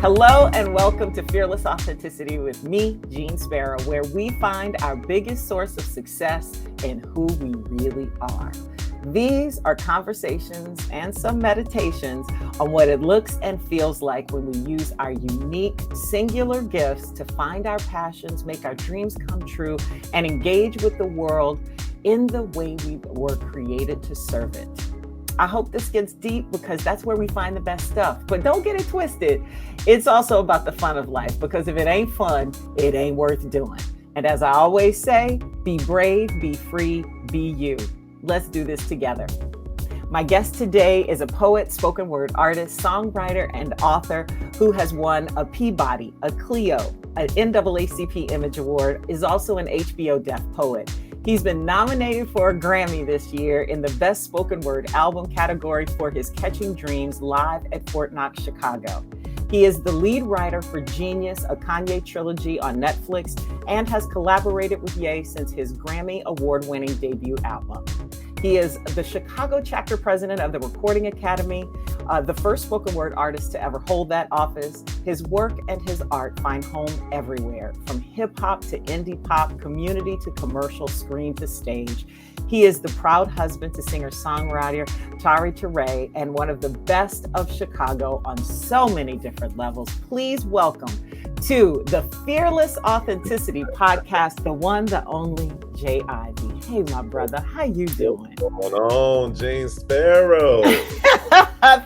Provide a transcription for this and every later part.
Hello and welcome to Fearless Authenticity with me, Jeanne Sparrow, where we find our biggest source of success in who we really are. These are conversations and some meditations on what it looks and feels like when we use our unique, singular gifts to find our passions, make our dreams come true, and engage with the world in the way we were created to serve it. I hope this gets deep because that's where we find the best stuff. But don't get it twisted. It's also about the fun of life, because if it ain't fun, it ain't worth doing. And as I always say, be brave, be free, be you. Let's do this together. My guest today is a poet, spoken word artist, songwriter, and author who has won a Peabody, a Clio, an NAACP Image Award, is also an HBO Deaf poet. He's been nominated for a Grammy this year in the Best Spoken Word Album category for his Catching Dreams live at Fort Knox, Chicago. He is the lead writer for Genius, a Kanye trilogy on Netflix, and has collaborated with Ye since his Grammy Award-winning debut album. He is the Chicago chapter president of the Recording Academy, the first spoken word artist to ever hold that office. His work and his art find home everywhere, from hip hop to indie pop, community to commercial, screen to stage. He is the proud husband to singer-songwriter Tari Ture and one of the best of Chicago on so many different levels. Please welcome to the Fearless Authenticity podcast, the one, the only J. Ivy. Hey, my brother, how you doing? What's going on, Jeanne Sparrow?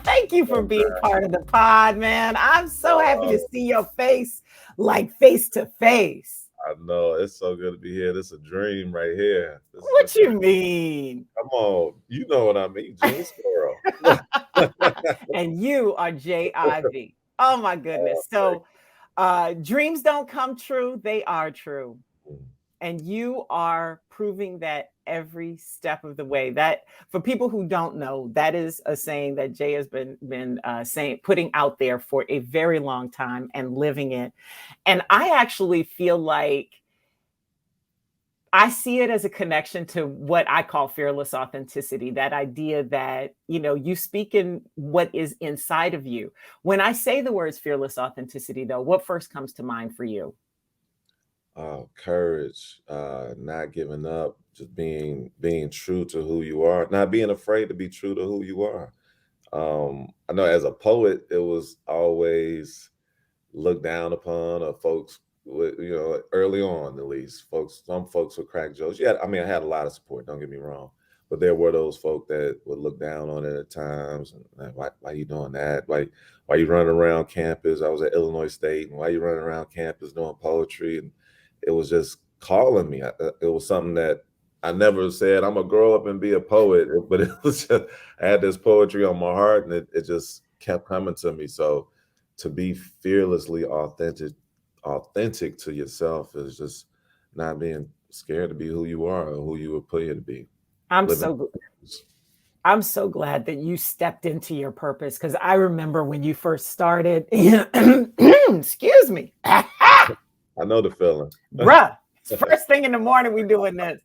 Thank you for being part of the pod, man. I'm so happy to see your face, like face to face. I know, it's so good to be here. This is a dream right here. What you mean? Come on, you know what I mean, Jeanne Sparrow. And you are J. Ivy. Oh my goodness. So dreams don't come true, they are true. And you are proving that every step of the way. That, for people who don't know, that is a saying that Jay has been saying, putting out there for a very long time and living it. And I actually feel like I see it as a connection to what I call fearless authenticity, that idea that, you know, you speak in what is inside of you. When I say the words fearless authenticity, though, what first comes to mind for you? Courage, not giving up, just being true to who you are, not being afraid to be true to who you are. I know as a poet, it was always looked down upon, or folks would, early on at least, some folks would crack jokes. Yeah, I mean, I had a lot of support, don't get me wrong, but there were those folk that would look down on it at times. And like, why you doing that? Why you running around campus? I was at Illinois State, and why you running around campus doing poetry? And it was just calling me. It was something that I never said, I'm gonna grow up and be a poet, but it was just, I had this poetry on my heart, and it just kept coming to me. So to be fearlessly authentic to yourself is just not being scared to be who you are or who you were put here to be. I'm so glad that you stepped into your purpose, because I remember when you first started. Excuse me. I know the feeling. Bruh, it's first thing in the morning we doing this.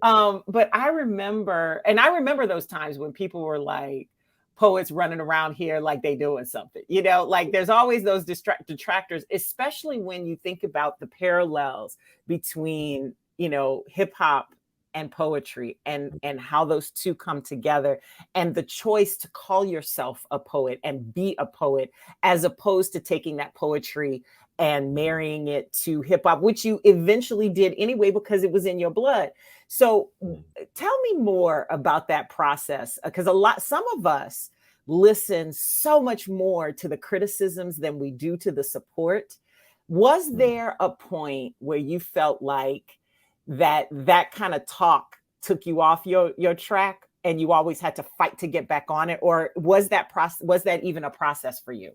But I remember those times when people were like, poets running around here like they doing something, like there's always those detractors, especially when you think about the parallels between, hip hop and poetry and how those two come together, and the choice to call yourself a poet and be a poet, as opposed to taking that poetry and marrying it to hip hop, which you eventually did anyway because it was in your blood. So tell me more about that process, because some of us listen so much more to the criticisms than we do to the support. Was there a point where you felt like that kind of talk took you off your track and you always had to fight to get back on it? Or was that even a process for you?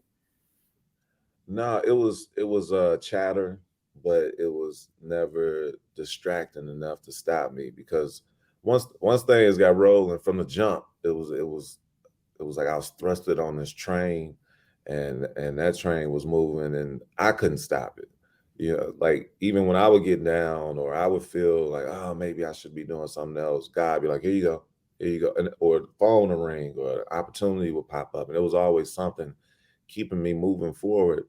No, it was a chatter, but it was never distracting enough to stop me, because once things got rolling from the jump, it was like I was thrusted on this train, and that train was moving, and I couldn't stop it. Like even when I would get down, or I would feel like, oh, maybe I should be doing something else, God would be like, here you go, and or the phone would ring, or an opportunity would pop up, and it was always something keeping me moving forward.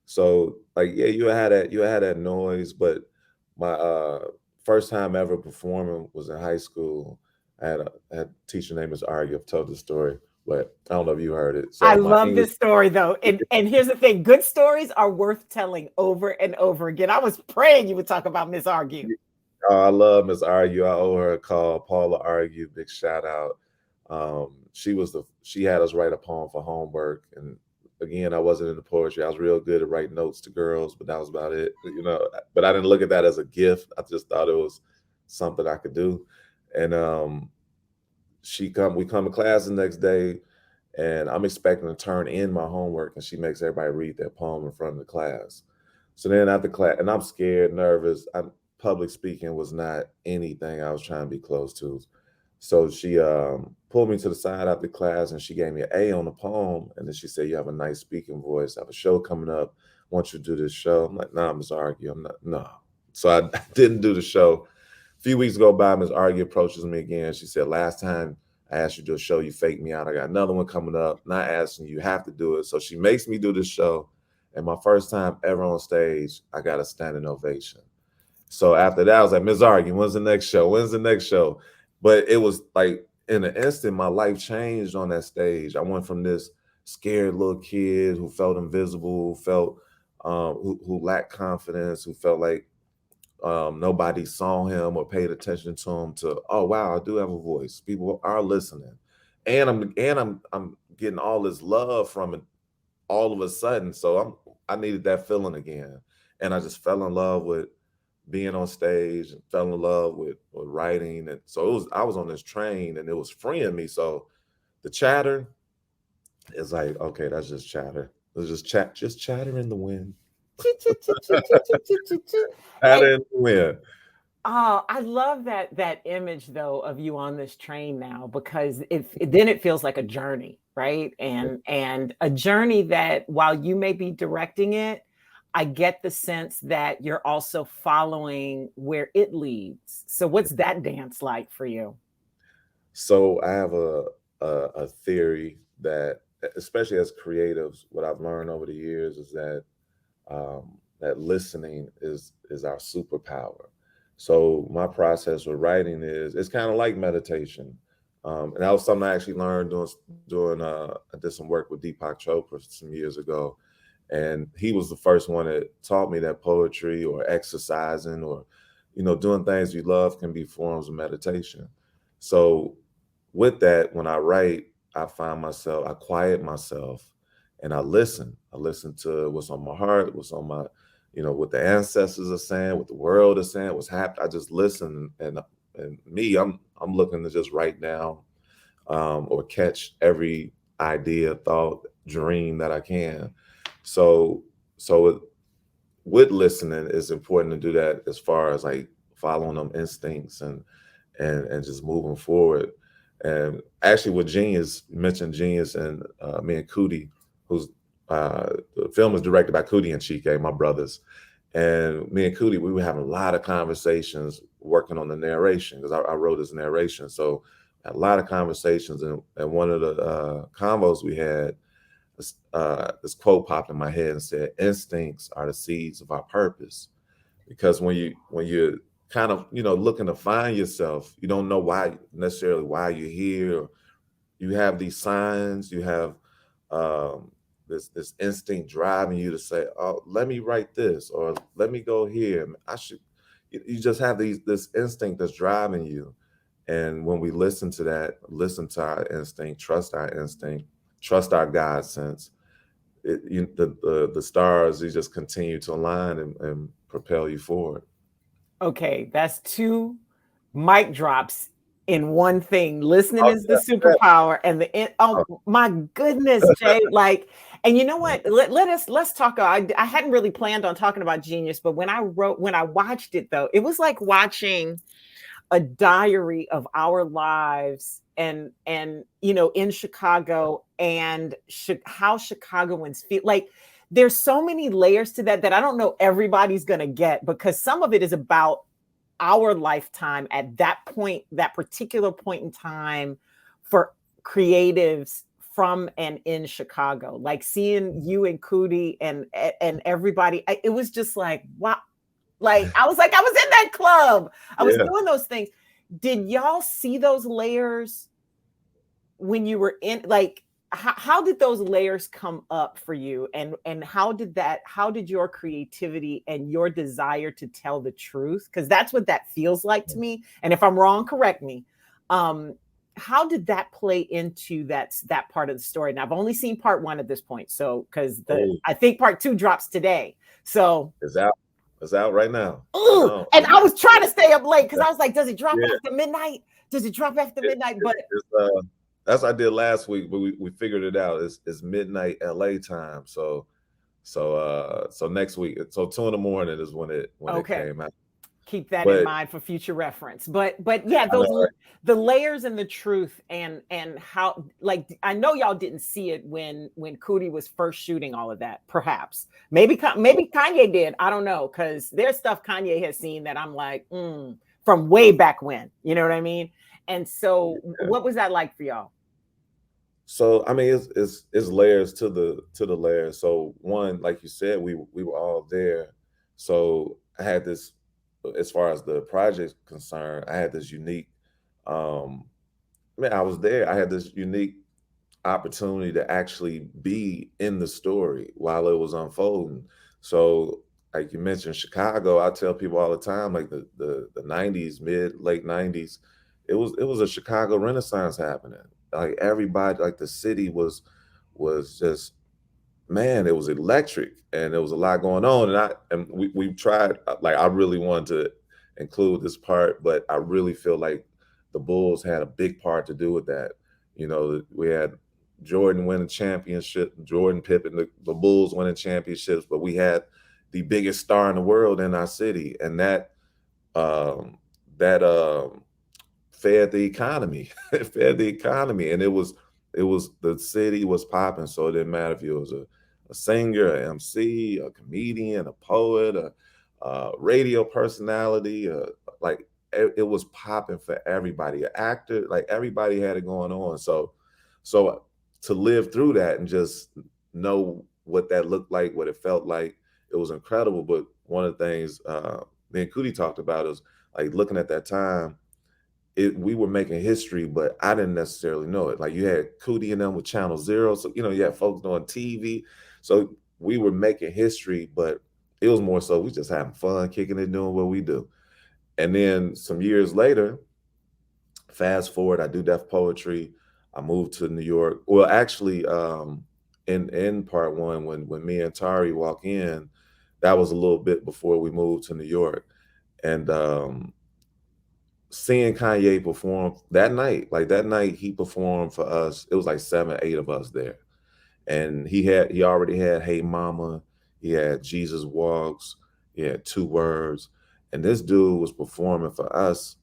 So like, yeah, you had that noise, but my first time ever performing was in high school. I had a teacher named Miss Argue. I've told this story, but I don't know if you heard it. I So my love English, this story though. And here's the thing, good stories are worth telling over and over again. I was praying you would talk about Miss Argue. I love Miss Argue. I owe her a call. Paula Argue, big shout out. She had us write a poem for homework, and again, I wasn't into poetry. I was real good at writing notes to girls, but that was about it, But I didn't look at that as a gift. I just thought it was something I could do. And we come to class the next day, and I'm expecting to turn in my homework, and she makes everybody read their poem in front of the class. So then after class, and I'm scared, nervous. Public speaking was not anything I was trying to be close to. So she pulled me to the side after class, and she gave me an A on the poem. And then she said, "You have a nice speaking voice. I have a show coming up. I want you to do this show." I'm like, "Nah, Miss Argue, I'm not, no." So I didn't do the show. A few weeks go by, Miss Argue approaches me again. She said, "Last time I asked you to do a show, you faked me out. I got another one coming up. Not asking you, have to do it." So she makes me do this show. And my first time ever on stage, I got a standing ovation. So after that, I was like, "Ms. Argy, when's the next show? When's the next show?" But it was like in an instant, my life changed on that stage. I went from this scared little kid who felt invisible, who lacked confidence, who felt like nobody saw him or paid attention to him, to, oh wow, I do have a voice. People are listening, and I'm getting all this love from it all of a sudden. So I needed that feeling again, and I just fell in love with being on stage and fell in love with writing. And so I was on this train, and it was freeing me. So the chatter is like, okay, that's just chatter. It's just chatter in the wind. Chatter in the wind. Oh, I love that image though of you on this train now, because then it feels like a journey, right? And a journey that while you may be directing it, I get the sense that you're also following where it leads. So what's that dance like for you? So I have a theory that, especially as creatives, what I've learned over the years is that that listening is our superpower. So my process with writing it's kind of like meditation. And that was something I actually learned doing I did some work with Deepak Chopra some years ago. And he was the first one that taught me that poetry or exercising or, doing things you love can be forms of meditation. So with that, when I write, I quiet myself and I listen. I listen to what's on my heart, what's on my, what the ancestors are saying, what the world is saying, what's happening. I just listen, and me, I'm looking to just write down or catch every idea, thought, dream that I can. So with listening, it's important to do that as far as like following them instincts and just moving forward. And actually, with Genius, you mentioned Genius and me and Cootie, who's the film is directed by Cootie and Chike, my brothers. And me and Cootie, we were having a lot of conversations working on the narration, because I wrote his narration. So a lot of conversations, and one of the convos we had, this quote popped in my head and said, "Instincts are the seeds of our purpose." Because when you're kind of looking to find yourself, you don't know why you're here. Or you have these signs, you have this instinct driving you to say, "Oh, let me write this," or "Let me go here. I should." You just have this instinct that's driving you. And when we listen to our instinct, trust our instinct, trust our God sense, the stars, you just continue to align and propel you forward. Okay, that's two mic drops in one thing. Listening Oh, is the superpower, and oh my goodness, Jay. Like, and you know what? Let's talk. I hadn't really planned on talking about Genius, but when I watched it though, it was like watching a diary of our lives and in Chicago, and how Chicagoans feel. Like, there's so many layers to that I don't know everybody's going to get, because some of it is about our lifetime at that point, that particular point in time, for creatives from and in Chicago, like seeing you and Cootie and everybody. It was just like, wow. Like I was in that club. I was doing those things. Did y'all see those layers when you were in, like, how did those layers come up for you, and how did your creativity and your desire to tell the truth, because that's what that feels like to me, and if I'm wrong, correct me, how did that play into that part of the story? And I've only seen part 1 at this point, so because I think part 2 drops today, so it's out right now. And I was trying to stay up late because I was like, does it drop after midnight? But that's what I did last week, but we figured it out. It's midnight LA time. So next week. So 2 a.m. is when it came out. Keep that in mind for future reference. But yeah, the layers and the truth and how, like, I know y'all didn't see it when Cootie was first shooting all of that. Perhaps maybe Kanye did. I don't know, because there's stuff Kanye has seen that I'm like, from way back when. You know what I mean? And so, what was that like for y'all? So I mean, it's layers to the layers. So one, like you said, we were all there. So I had this, as far as the project concerned, I had this unique. I was there. I had this unique opportunity to actually be in the story while it was unfolding. So, like you mentioned, Chicago. I tell people all the time, like the 90s, late 90s, it was a Chicago Renaissance happening. Like everybody, like the city was just, man, it was electric, and there was a lot going on. And we tried, like, I really wanted to include this part, but I really feel like the Bulls had a big part to do with that. You know, we had Jordan winning championship, Jordan, Pippen, the Bulls winning championships, but we had the biggest star in the world in our city, and that fed the economy. It fed the economy, and it was the city was popping. So it didn't matter if you was a singer, an MC, a comedian, a poet, a radio personality, like it was popping for everybody. An actor, like everybody had it going on. So to live through that and just know what that looked like, what it felt like, it was incredible. But one of the things me and Cootie talked about is, like, looking at that time, we were making history, but I didn't necessarily know it. Like, you had Cootie and them with Channel Zero, so you had folks on TV. So we were making history, but it was more so we just having fun, kicking it, doing what we do. And then some years later, fast forward, I do Def Poetry. I moved to New York. Well, actually, in part 1, when me and Tari walk in, that was a little bit before we moved to New York. And seeing Kanye perform that night he performed for us. It was like 7, 8 of us there. And he already had Hey Mama, he had Jesus Walks, he had 2 Words. And this dude was performing for us,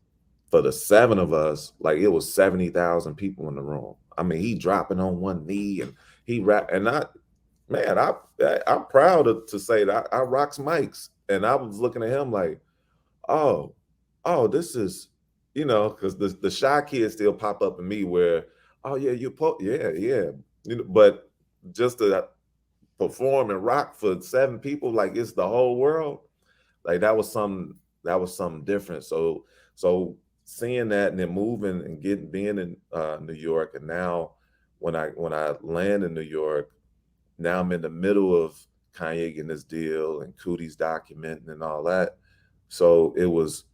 for the 7 of us, like it was 70,000 people in the room. I mean, he dropping on one knee and he rap. And I'm proud to say that I rocks mics. And I was looking at him like, oh, this is, because the shy kids still pop up in me where, oh yeah, yeah. But just to perform and rock for 7 people, like it's the whole world, like that was something different. So seeing that and then moving and being in New York, and now when I land in New York, now I'm in the middle of Kanye getting this deal and Cootie's documenting and all that. So it was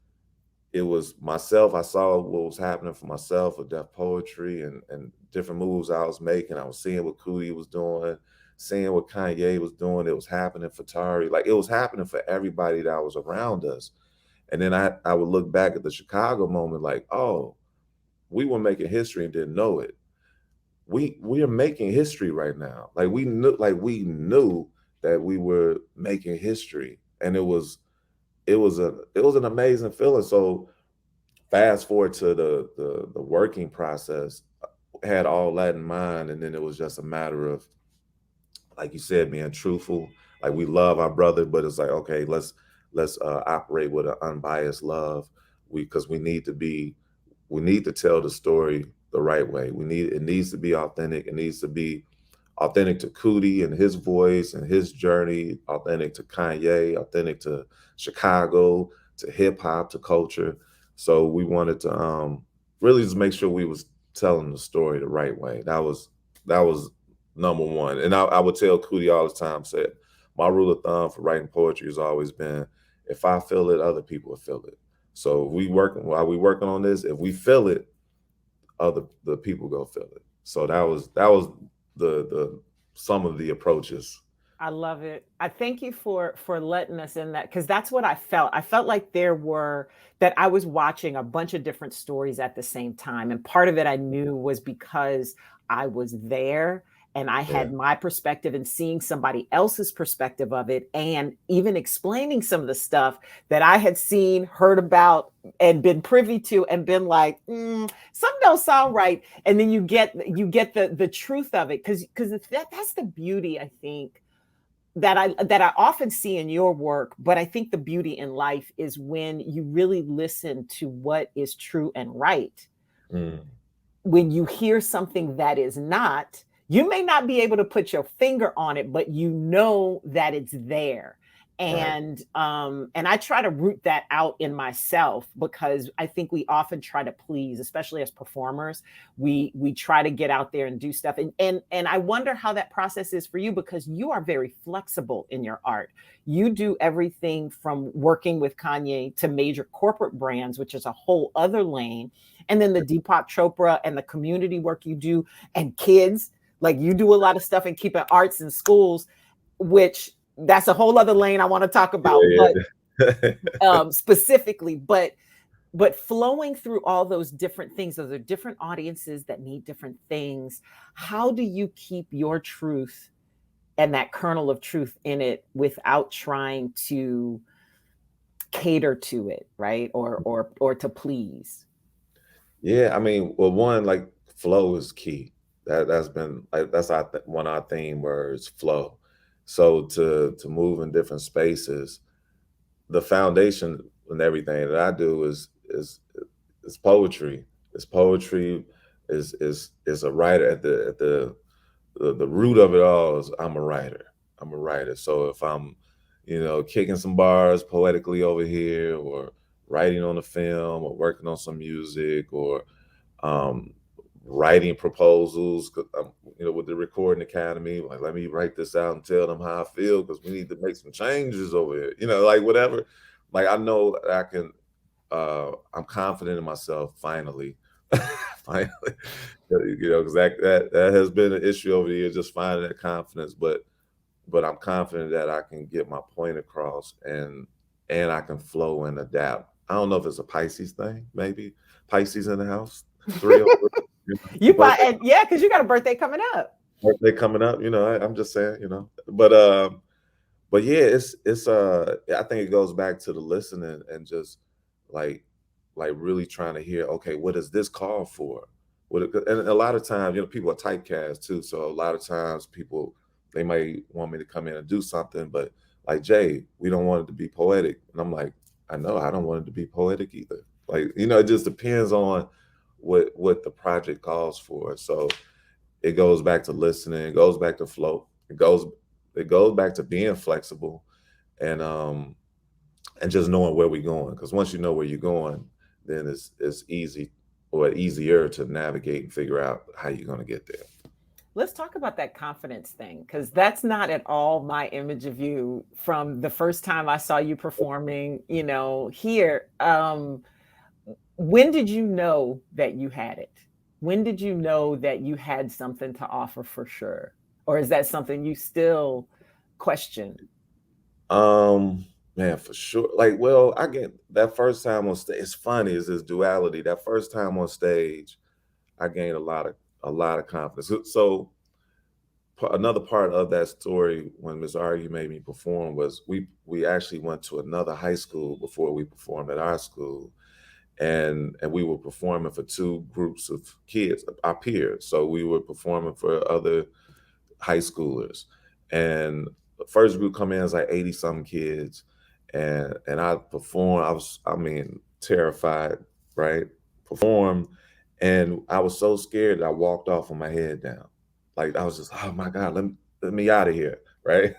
myself. I saw what was happening for myself with Def Poetry and different moves I was making. I was seeing what Cootie was doing, seeing what Kanye was doing. It was happening for Tari. Like, it was happening for everybody that was around us. And then I would look back at the Chicago moment like, oh, we were making history and didn't know it. We are making history right now. Like, we knew that we were making history, and it was an amazing feeling. So fast forward to the working process, had all that in mind, and then it was just a matter of, like you said, being truthful. Like, we love our brother, but it's like, okay, let's operate with an unbiased love, because we need to tell the story the the right way. It needs to be authentic. It needs to be authentic to Cootie and his voice and his journey, authentic to Kanye, authentic to Chicago, to hip hop, to culture. So we wanted to really just make sure we was telling the story the right way. That was number one. And I would tell Cootie all the time, said, my rule of thumb for writing poetry has always been, if I feel it, other people will feel it. So while we working on this, if we feel it, the people go feel it. So that was the some of the approaches. I love it. I thank you for letting us in that, because that's what I felt. I felt like that I was watching a bunch of different stories at the same time. And part of it I knew was because I was there and I had my perspective, and seeing somebody else's perspective of it, and even explaining some of the stuff that I had seen, heard about, and been privy to, and been like, something don't sound right. And then you get the truth of it, because that's the beauty, I think, that I often see in your work. But I think the beauty in life is when you really listen to what is true and right. When you hear something that is not, you may not be able to put your finger on it, but you know that it's there. And and I try to root that out in myself, because I think we often try to please, especially as performers. We try to get out there and do stuff. And I wonder how that process is for you, because you are very flexible in your art. You do everything from working with Kanye to major corporate brands, which is a whole other lane. And then the Deepak Chopra and the community work you do, and kids. Like, you do a lot of stuff in keeping arts in schools, which that's a whole other lane I want to talk about, but specifically, but flowing through all those different things, those are different audiences that need different things. How do you keep your truth and that kernel of truth in it without trying to cater to it, right? Or to please? Yeah, I mean, well, one, like, flow is key. That's been like, that's one of our theme words, flow. So to move in different spaces, the foundation and everything that I do is poetry. It's poetry. Is a writer at the root of it all is I'm a writer. I'm a writer. So if I'm, kicking some bars poetically over here, or writing on a film, or working on some music, or writing proposals, with the Recording Academy, like, let me write this out and tell them how I feel, because we need to make some changes over here, like, whatever. Like, I know that I can, I'm confident in myself, finally, finally, because that has been an issue over the years, just finding that confidence. But I'm confident that I can get my point across, and I can flow and adapt. I don't know if it's a Pisces thing, maybe Pisces in the house. 3 because you got a birthday coming up. I'm just saying, but yeah, it's I think it goes back to the listening, and just like really trying to hear, okay, what does this call for? And a lot of times, people are typecast too. So a lot of times people, they might want me to come in and do something, but like, Jay, we don't want it to be poetic. And I'm like, I know I don't want it to be poetic either. Like, it just depends on what the project calls for. So it goes back to listening, it goes back to flow, it goes back to being flexible, and just knowing where we're going. Because once you know where you're going, then it's easy, or easier, to navigate and figure out how you're going to get there. Let's talk about that confidence thing, because that's not at all my image of you from the first time I saw you performing, here. When did you know that you had it? When did you know that you had something to offer for sure? Or is that something you still question? Man, for sure. Like, well, I get that first time on stage. It's funny, is this duality. That first time on stage, I gained a lot of confidence. So another part of that story, when Ms. Argue made me perform, was we actually went to another high school before we performed at our school. And we were performing for 2 groups of kids, our peers. So we were performing for other high schoolers. And the first group come in is like 80-something kids. And I performed. I was, terrified, right? Performed. And I was so scared that I walked off with my head down. Like I was just, oh my God, let me out of here. Right.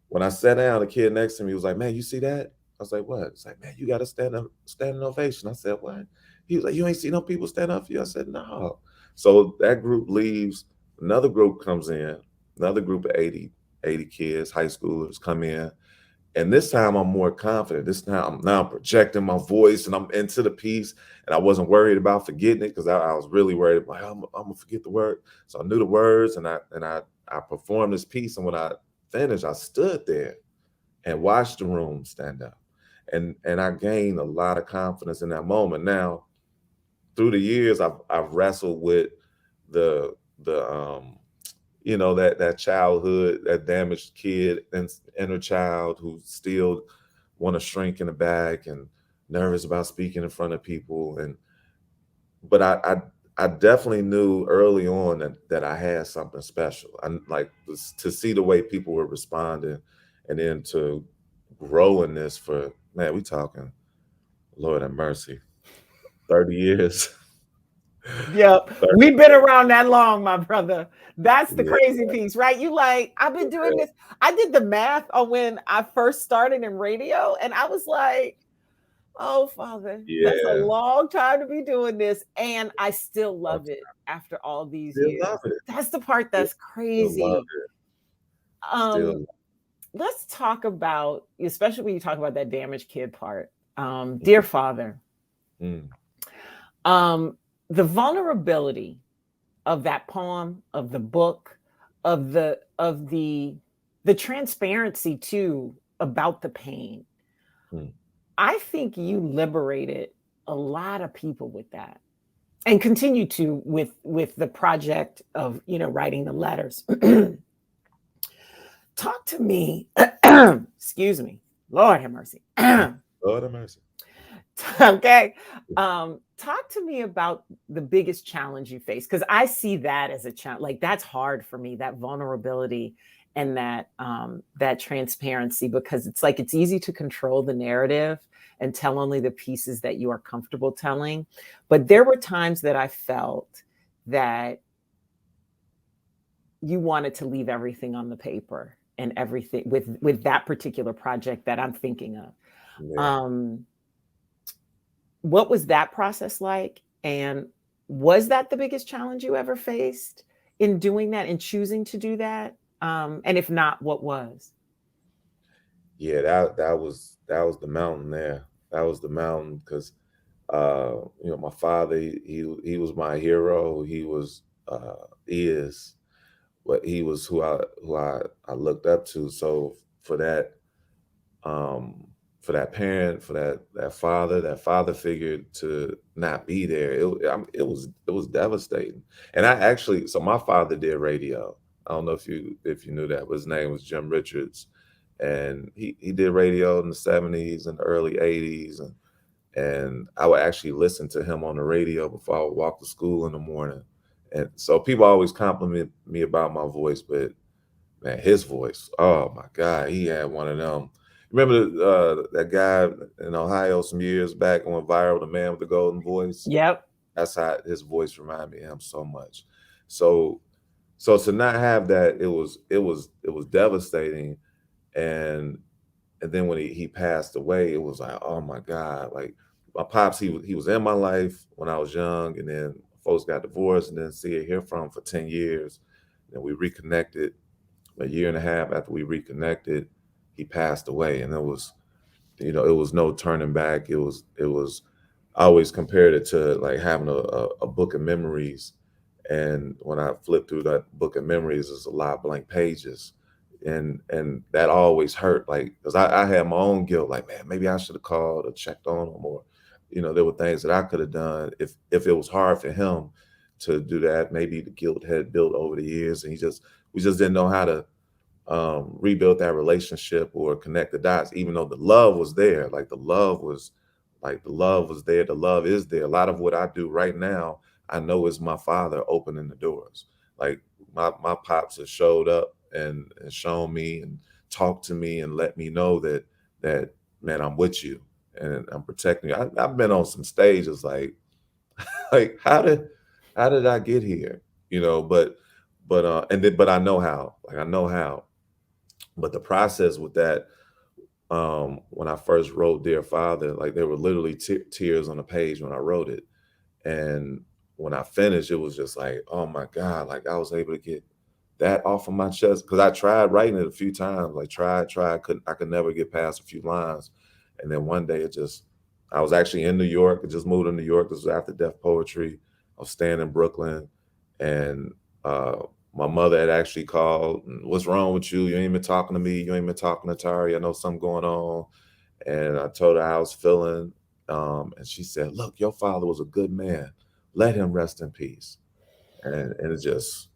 When I sat down, the kid next to me was like, man, you see that? I was like, what? It's like, man, you got to stand up, standing ovation. I said, what? He was like, you ain't see no people stand up for you? I said, no. So that group leaves, another group comes in, another group of 80 kids, high schoolers come in. And this time I'm more confident. This time I'm now projecting my voice and I'm into the piece. And I wasn't worried about forgetting it because I was really worried about I'm gonna forget the word. So I knew the words and I performed this piece. And when I finished, I stood there and watched the room stand up. And I gained a lot of confidence in that moment. Now, through the years, I've wrestled with the that childhood, that damaged kid and inner child who still want to shrink in the back and nervous about speaking in front of people. But I definitely knew early on that I had something special. I like to see the way people were responding, and then to grow in this for, man, we talking, Lord have mercy, 30 years. Yep. 30, We've been around that long, my brother. That's the yeah, crazy piece, right? You like, I've been doing yeah, this. I did the math on when I first started in radio, and I was like, oh, Father, that's a yeah. long time to be doing this. And I still I love it after all these still years. love it. That's the part Still, that's still love crazy. it. Um, Still. let's talk about, especially when you talk about that damaged kid part. Dear Father, Mm, um, the vulnerability of that poem, of the book, of the transparency too about the pain. mm. I think you liberated a lot of people with that, and continue to with the project of writing the letters. Talk to me. Excuse me, Lord have mercy. Lord have mercy. Okay. Talk to me about the biggest challenge you face, because I see that as a challenge. Like, that's hard for me, that vulnerability and that transparency, because it's like it's easy to control the narrative and tell only the pieces that you are comfortable telling. But there were times that I felt that you wanted to leave everything on the paper, and everything with that particular project that I'm thinking of. Yeah. Um, what was that process like? And was that the biggest challenge you ever faced in doing that and choosing to do that? And if not, what was? Yeah, that was the mountain there. That was the mountain because my father, he was my hero. He was is what he was who I looked up to. So for that um for that parent, for that father figure to not be there, it was devastating. And I actually, so my father did radio. I don't know if you knew that, but his name was Jim Richards, and he did radio in the 70s and the early 80s, and I would actually listen to him on the radio before I would walk to school in the morning. And so people always compliment me about my voice, but man, his voice, oh my God, he had one of them. Remember that guy in Ohio some years back and went viral, the man with the golden voice? Yep. That's how his voice reminded me of him so much. So so to not have that, it was devastating. And and then when he passed away, it was like, oh my God, like my pops, he was in my life when I was young, and then folks got divorced, and then see it hear from him for 10 years. And we reconnected a year and a half after we reconnected, he passed away. And it was no turning back. It was I always compared it to like having a book of memories. And when I flip through that book of memories, there's a lot of blank pages. And that always hurt, like, because I had my own guilt, like, man, maybe I should have called or checked on him, or there were things that I could have done if it was hard for him to do that. Maybe the guilt had built over the years, and we just didn't know how to rebuild that relationship or connect the dots, even though the love was there. Like the love was there. The love is there. A lot of what I do right now, I know is my father opening the doors. Like my pops have showed up and shown me and talked to me and let me know that man, I'm with you and I'm protecting you. I've been on some stages like Like how did I get here? You know, but I know how. Like I know how. But the process with that, when I first wrote Dear Father, like there were literally tears on the page when I wrote it. And when I finished, it was just like, oh my God, like I was able to get that off of my chest. Cause I tried writing it a few times, like I could never get past a few lines. And then one day I was actually in New York. I just moved to New York. This was after Def Poetry. I was staying in Brooklyn, and uh, my mother had actually called. What's wrong with you? You ain't been talking to me. You ain't been talking to Tari. I know something going on. And I told her how I was feeling. And she said, look, your father was a good man. Let him rest in peace. And it just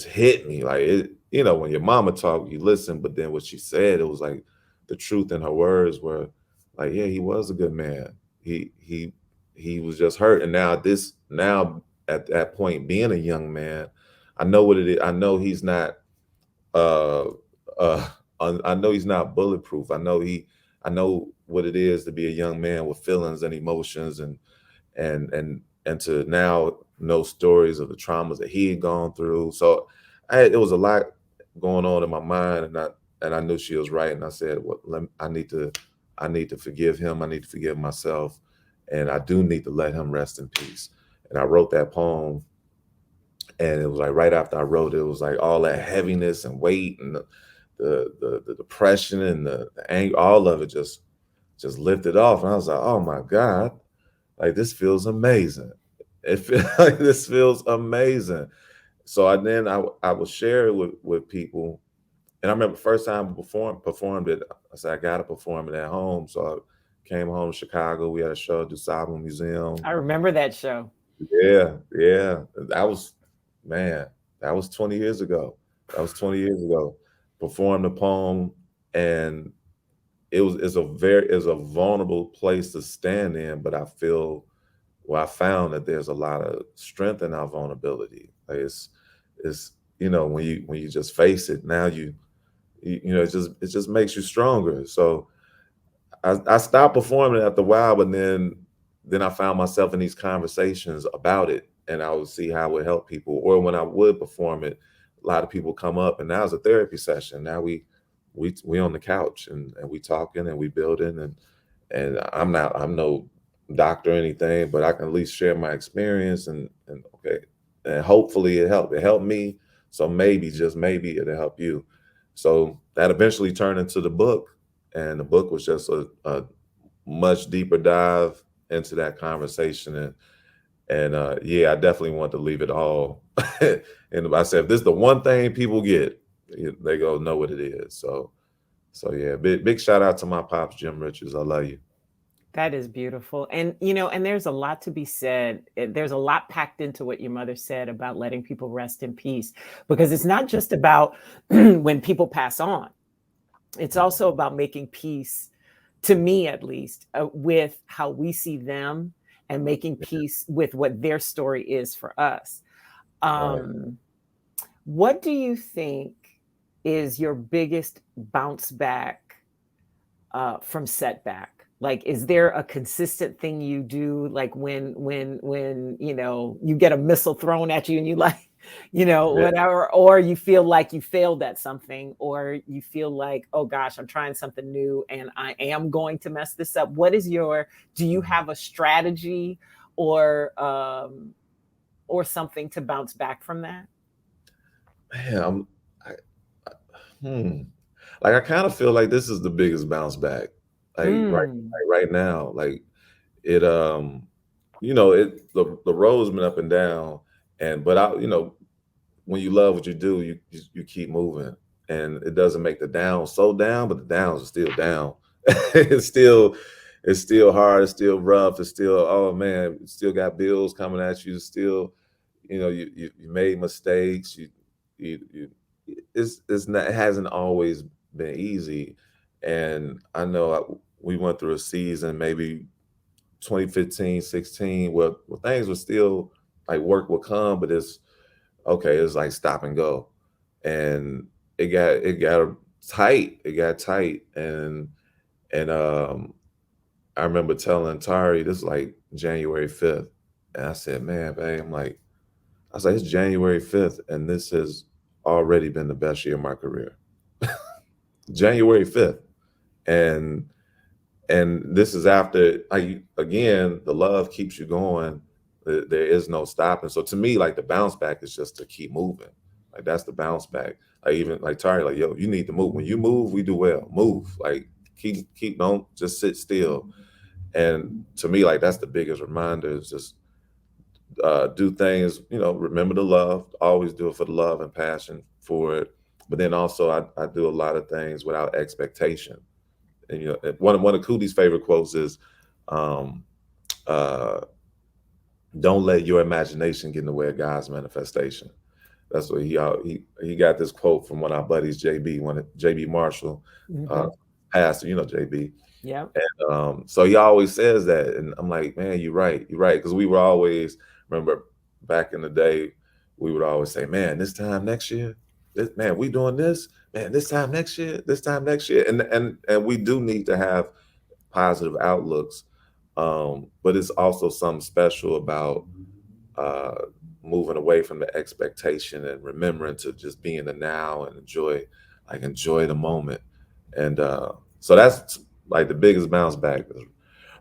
hit me. Like it, you know, when your mama talk, you listen, but then what she said, it was like the truth in her words were like, yeah, he was a good man. He was just hurt. And now at that point, being a young man, I know what it is. I know he's not uh uh I know he's not bulletproof. I know what it is to be a young man with feelings and emotions, and to now know stories of the traumas that he had gone through. So it was a lot going on in my mind, and I knew she was right. And I said, well, I need to forgive him. I need to forgive myself, and I do need to let him rest in peace. And I wrote that poem, and it was like right after I wrote it, it was like all that heaviness and weight and the depression and the anger, all of it just lifted off. And I was like, oh my God, like this feels amazing. It feels like this feels amazing. So I would share it with people. And I remember the first time I performed it, I said I gotta perform it at home. So I came home to Chicago. We had a show at the Cyber Museum. I remember that show. Yeah, yeah. That was, man, that was 20 years ago. That was 20 years ago. Performed the poem, and it's a vulnerable place to stand in, but I found that there's a lot of strength in our vulnerability. Like it's when you just face it, now it just makes you stronger. So I stopped performing after a while, but then I found myself in these conversations about it, and I would see how it would help people. Or when I would perform it, a lot of people come up, and now it's a therapy session. Now we on the couch, and we talking and we building, and I'm no doctor or anything, but I can at least share my experience, and okay, and hopefully it helped. It helped me, so maybe, just maybe, it'll help you. So that eventually turned into the book, and the book was just a much deeper dive into that conversation. And yeah, I definitely want to leave it all. And I said, if this is the one thing people get, they go know what it is. So yeah, big shout out to my pops, Jim Richards. I love you. That is beautiful. And, and there's a lot to be said. There's a lot packed into what your mother said about letting people rest in peace, because it's not just about when people pass on. It's also about making peace, to me at least, with how we see them, and making peace with what their story is for us. What do you think is your biggest bounce back from setback? Like, is there a consistent thing you do? Like when you get a missile thrown at you and you like, whatever, or you feel like you failed at something, or you feel like, oh gosh, I'm trying something new and I am going to mess this up. Do you have a strategy or something to bounce back from that? Man, like I kind of feel like this is the biggest bounce back, like right now. Like it, the road's been up and down, but when you love what you do, you keep moving, and it doesn't make the down so down, but the downs are still down. it's still it's still hard, it's still rough, it's still, oh man, you still got bills coming at you, still, you made mistakes, you it's not, it hasn't always been easy. And I know we went through a season, maybe 2015, 16, where things were still like work would come, but it's okay, it's like stop and go. And it got tight. It got tight. And I remember telling Tari, this is like January 5th. And I said, man, babe, I was like, it's January 5th, and this has already been the best year of my career. January 5th. And this is after, again, the love keeps you going. There is no stopping. So to me, like, the bounce back is just to keep moving. Like, that's the bounce back. Like, even like Tari, like, yo, you need to move. When you move, we do well. Move. Like, don't just sit still. And to me, like, that's the biggest reminder is just do things, remember the love, always do it for the love and passion for it. But then also I do a lot of things without expectation. And one of Cootie's favorite quotes is, um, uh, "Don't let your imagination get in the way of God's manifestation." That's what he got this quote from one of our buddies, JB, JB Marshall, Mm-hmm. pastor, JB. Yeah. And so he always says that, and I'm like, man, you're right, because we were always, remember back in the day, we would always say, man, this time next year, man, we doing this, man, this time next year, and we do need to have positive outlooks, but it's also something special about uh, moving away from the expectation and remembering to just be in the now and enjoy the moment, and so that's like the biggest bounce back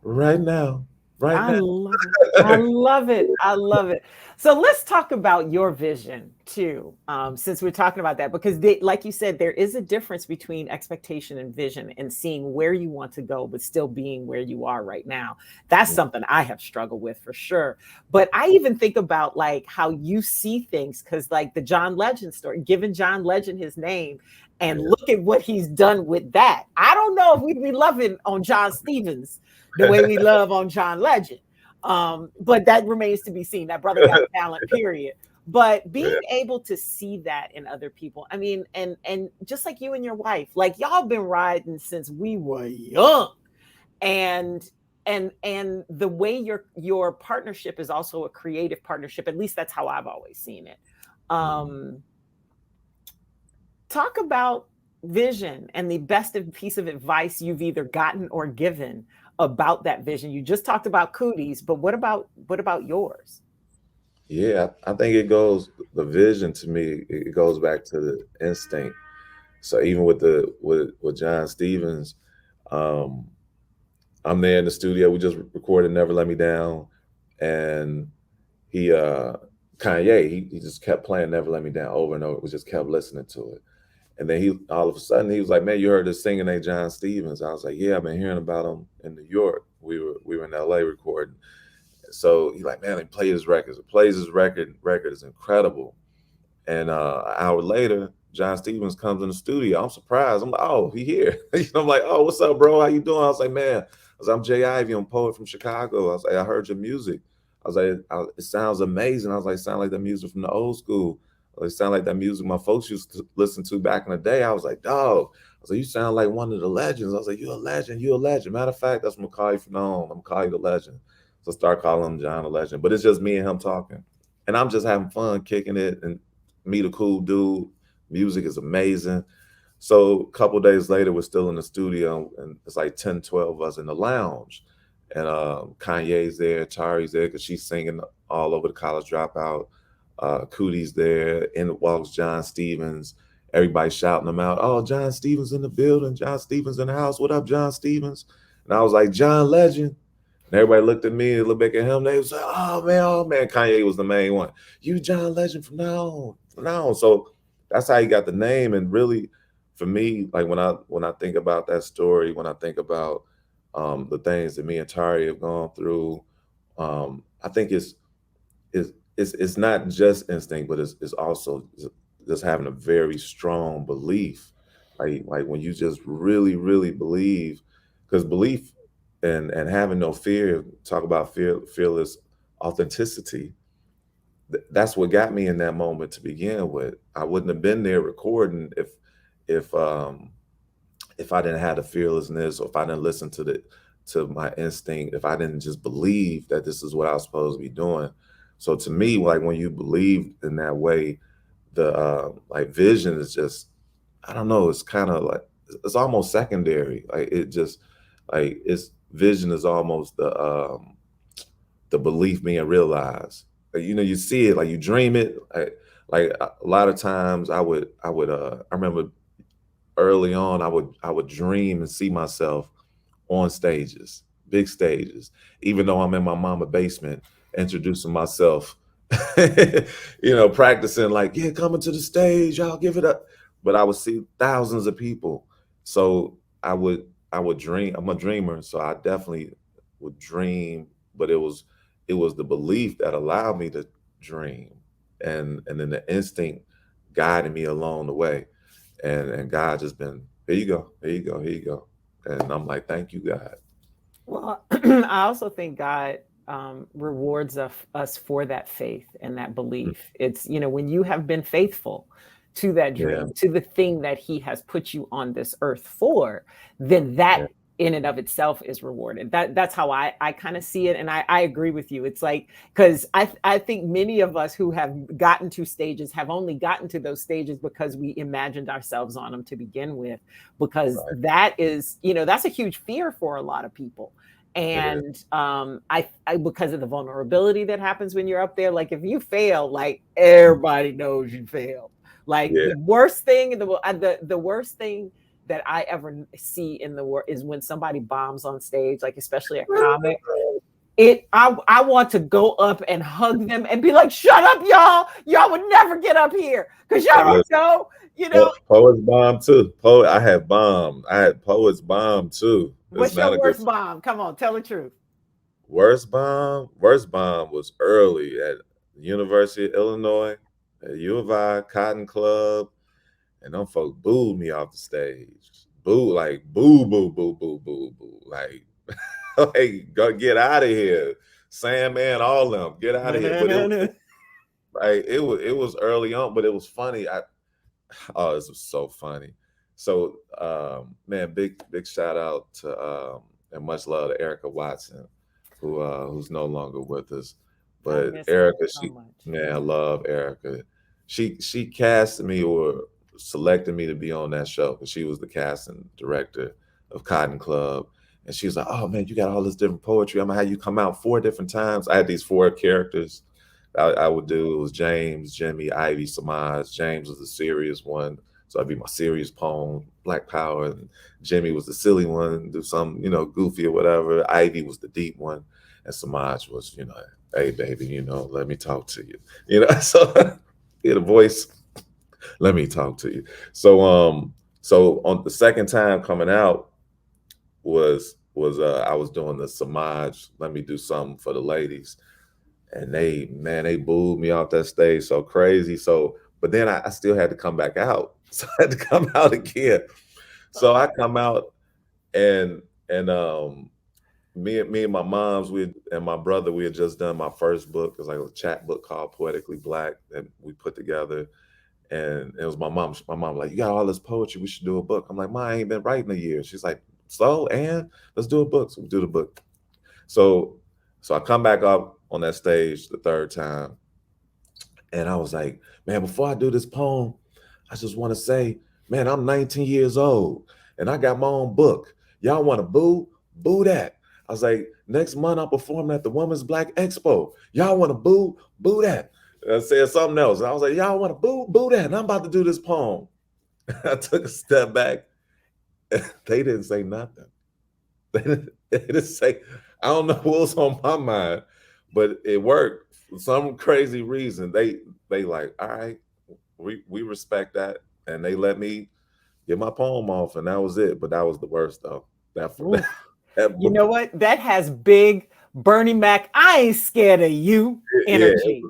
right now, right I now. love it. I love it. I love it. So let's talk about your vision too, since we're talking about that, because like you said, there is a difference between expectation and vision and seeing where you want to go, but still being where you are right now. That's something I have struggled with for sure. But I even think about like how you see things, because like the John Legend story, giving John Legend his name, and look at what he's done with that. I don't know if we'd be loving on John Stevens the way we love on John Legend. But that remains to be seen. That brother got talent, period. But being able to see that in other people, I mean, and just like you and your wife, like y'all been riding since we were young. And the way your partnership is also a creative partnership, at least that's how I've always seen it. Talk about vision and the best piece of advice you've either gotten or given about that vision. You just talked about Cootie's, but what about yours? Yeah, I think the vision to me, it goes back to the instinct. So even with John Stevens, um, I'm there in the studio. We just recorded "Never Let Me Down," and he Kanye, he just kept playing "Never Let Me Down" over and over. We just kept listening to it, and then he all of a sudden he was like, "Man, you heard this singer named John Stevens?" I was like, "Yeah, I've been hearing about him in New York. We were in LA recording." So he's like, "Man, they play his records. It plays his record. Record is incredible." And an hour later, John Stevens comes in the studio. I'm surprised. I'm like, "Oh, he here." I'm like, "Oh, what's up, bro? How you doing?" I was like, "Man," I'm Jay Ivy. I'm a poet from Chicago. I was like, "I heard your music." I was like, "It sounds amazing." I was like, "Sound like that music from the old school. It sound like that music my folks used to listen to back in the day." I was like, "Dog." I was like, "You sound like one of the legends." I was like, "You're a legend. You're a legend." Matter of fact, that's what I'm gonna call you from now on. I'm gonna call you the legend. So start calling him John the Legend. But it's just me and him talking. And I'm just having fun, kicking it, and meet a cool dude. Music is amazing. So a couple days later, we're still in the studio, and it's like 10, 12 of us in the lounge. And Kanye's there, Tari's there, because she's singing all over the College Dropout. Cootie's there, in walks John Stevens. Everybody shouting him out. "Oh, John Stevens in the building. John Stevens in the house. What up, John Stevens?" And I was like, "John Legend." And everybody looked at me, looked back at him. They was like, oh man." Kanye was the main one. "You John Legend from now on, from now on." So that's how he got the name. And really, for me, like when I think about that story, when I think about the things that me and Tari have gone through, I think it's not just instinct, but it's also just having a very strong belief, like when you just really really believe, because belief and having no fear, talk about fearless authenticity. That's what got me in that moment to begin with. I wouldn't have been there recording if um if I didn't have the fearlessness, or if I didn't listen to my instinct, if I didn't just believe that this is what I was supposed to be doing. So to me, like when you believe in that way, the like vision is just, I don't know, it's kind of like it's almost secondary. Like it just, like it's vision is almost the the belief being realized. You know, you see it, like you dream it. Like a lot of times I remember early on, I would dream and see myself on stages, big stages, even though I'm in my mama basement introducing myself, practicing like, yeah, coming to the stage, y'all give it up. But I would see thousands of people. So I would dream. I'm a dreamer, so I definitely would dream, but it was the belief that allowed me to dream, and then the instinct guiding me along the way. And God just been, here you go, here you go, here you go. And I'm like, thank you, God. Well, I also think God rewards us for that faith and that belief. It's, when you have been faithful to that dream, Yeah, to the thing that he has put you on this earth for, then that yeah, in and of itself is rewarded. That's how I kind of see it. And I agree with you. It's like, because I think many of us who have gotten to stages have only gotten to those stages because we imagined ourselves on them to begin with, because right. that is, that's a huge fear for a lot of people. It is. And I because of the vulnerability that happens when you're up there, like if you fail, like everybody knows you failed. Like Yeah. the worst thing in the worst thing that I ever see in the world is when somebody bombs on stage, like especially a comic. I want to go up and hug them and be like, shut up, y'all. Y'all would never get up here because y'all don't know, Poets bomb too. I had bombed. I had poets bomb too. What's your worst bomb? Come on, tell the truth. Worst bomb? Worst bomb was early at the University of Illinois, at U of I, Cotton Club, and them folk booed me off the stage. Boo, like boo, boo, boo, boo, boo, boo. Like, hey, go get out of here. Sandman, all of them, get out of here. But it was early on, but it was funny. This was so funny. So man, big shout out to and much love to Erica Watson, who's no longer with us. But Erica, I love Erica. She casted me or selected me to be on that show because she was the casting director of Cotton Club. And she was like, oh man, you got all this different poetry. I'm gonna have you come out 4 different times. I had these 4 characters I would do. It was James, Jimmy, Ivy, Samaj. James was the serious one. So I'd be my serious poem, Black Power. And Jimmy was the silly one, do some, goofy or whatever. Ivy was the deep one. And Samaj was, hey baby, let me talk to you. So yeah, the voice, let me talk to you. So on the second time coming out was I was doing the Samaj, let me do something for the ladies. And they booed me off that stage so crazy. So, but then I still had to come back out. So I had to come out again. So I come out and me and my moms, and my brother, we had just done my first book. It was like a chat book called Poetically Black that we put together. And it was my mom. My mom like, you got all this poetry, we should do a book. I'm like, Mom, I ain't been writing a year. She's like, so, and let's do a book. So we do the book. So I come back up on that stage the third time. And I was like, man, before I do this poem, I just want to say, man, I'm 19 years old and I got my own book. Y'all want to boo? Boo that. I was like, next month I'm performing at the Women's Black Expo. Y'all want to boo? Boo that. And I said something else. And I was like, y'all want to boo? Boo that. And I'm about to do this poem. I took a step back. They didn't say nothing. They didn't say, I don't know what was on my mind, but it worked for some crazy reason. They like, all right, we respect that. And they let me get my poem off, and that was it. But that was the worst though. You know what? That has big Bernie Mac, I ain't scared of you energy.